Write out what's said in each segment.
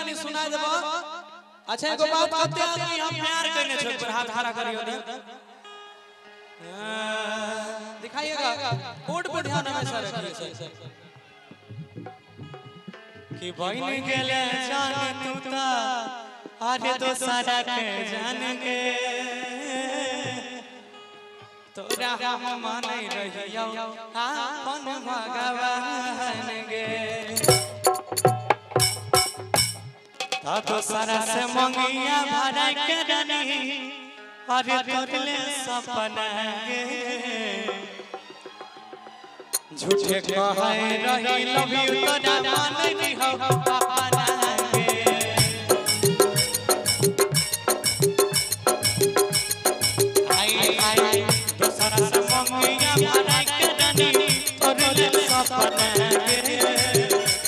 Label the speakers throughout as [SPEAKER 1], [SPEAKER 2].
[SPEAKER 1] तनी सुना देबो। अच्छा एगो बात कहते आदमी हम प्यार करने छोड़ पर हाथ हरा करियो ना दिखाइएगा कोड पे ध्यान हमेशा रखिए सर कि बहिन गेले जान तू ता आरे तो सारा के जान गे तोरा हम मानै रहियो अपन भगवान गे ता तो सारा से मंगिया भरा के रानी अरे तोरले सपना गे झूठे कहे रही लव यू तोरा मानै रहियो अपन गे आई तो सारा से मंगिया भरा के रानी तोरले सपना गे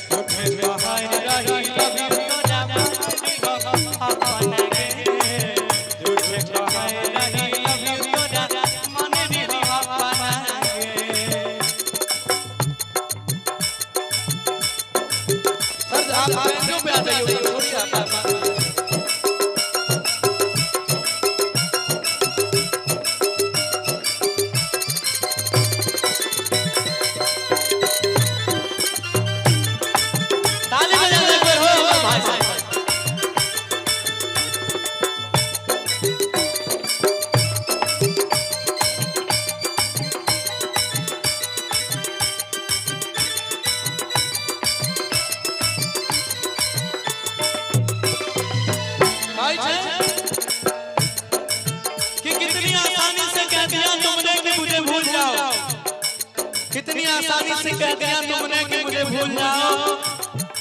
[SPEAKER 1] झूठे कहे रही लव यू कितनी आसानी से कह दिया तुमने कि मुझे भूल जाओ कितनी आसानी से कह दिया तुमने कि मुझे भूल जाओ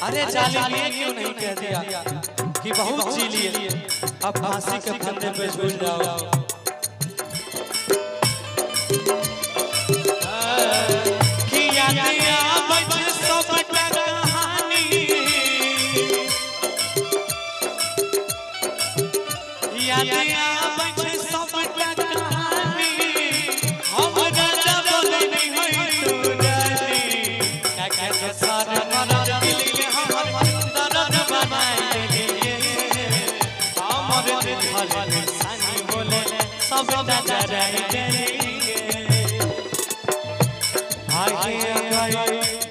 [SPEAKER 1] अरे जालिम ये क्यों नहीं कह दिया कि बहुत जी लिए अब फांसी के फंदे पे झूल जाओ कि यादियां बच सब कहानी यादियां सब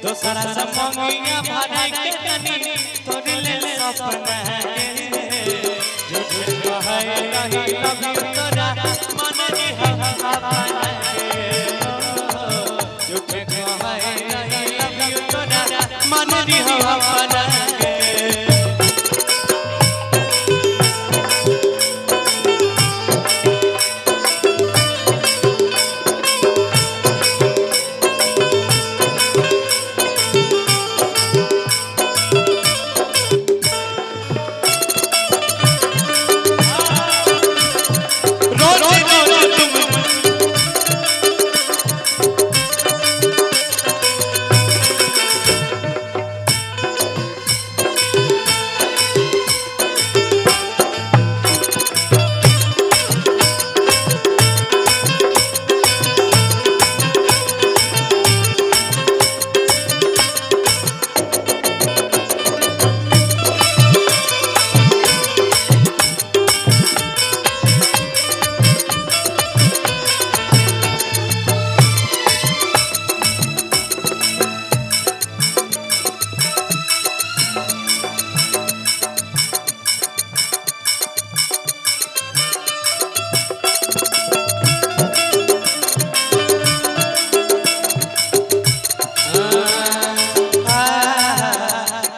[SPEAKER 1] दोसरा से मंगिया भरा के रानी तोरले सपना गे झूठे कहे रही लव यू तोरा मन रे सपना गे झूठे कहे रही लव यू तोरा मन रे सपना गे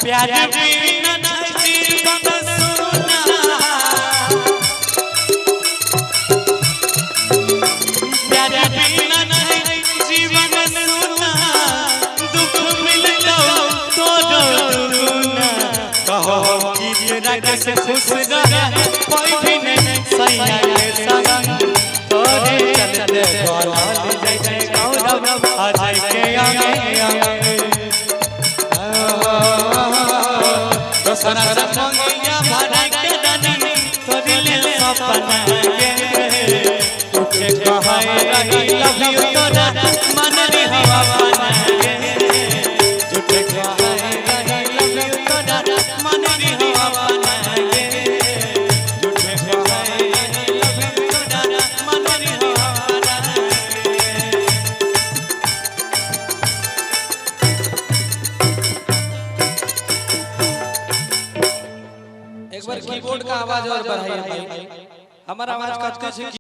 [SPEAKER 1] प्यार बिना नहीं जीवन सुना प्यार बिना नहीं जीवन सुना दुख मिलो तो दुना कहो कि तेरा कैसे खुश रहे कोई भी नहीं सैया के संग तोरे चलते गोला जैसे गौरव आ जाए के आगे दोसरा से मंगिया भरा के रानी तोरले सपना गे झूठे कहे रही लव यू तोरा मन रे सपना गे झूठे कहे रही लव यू तोरा मन रे हो अपना के झूठे कहे लव यू ना मननी हो अपना
[SPEAKER 2] एक बार कीबोर्ड का आवाज और बढ़ाइए। हमारा आवाज कट-कट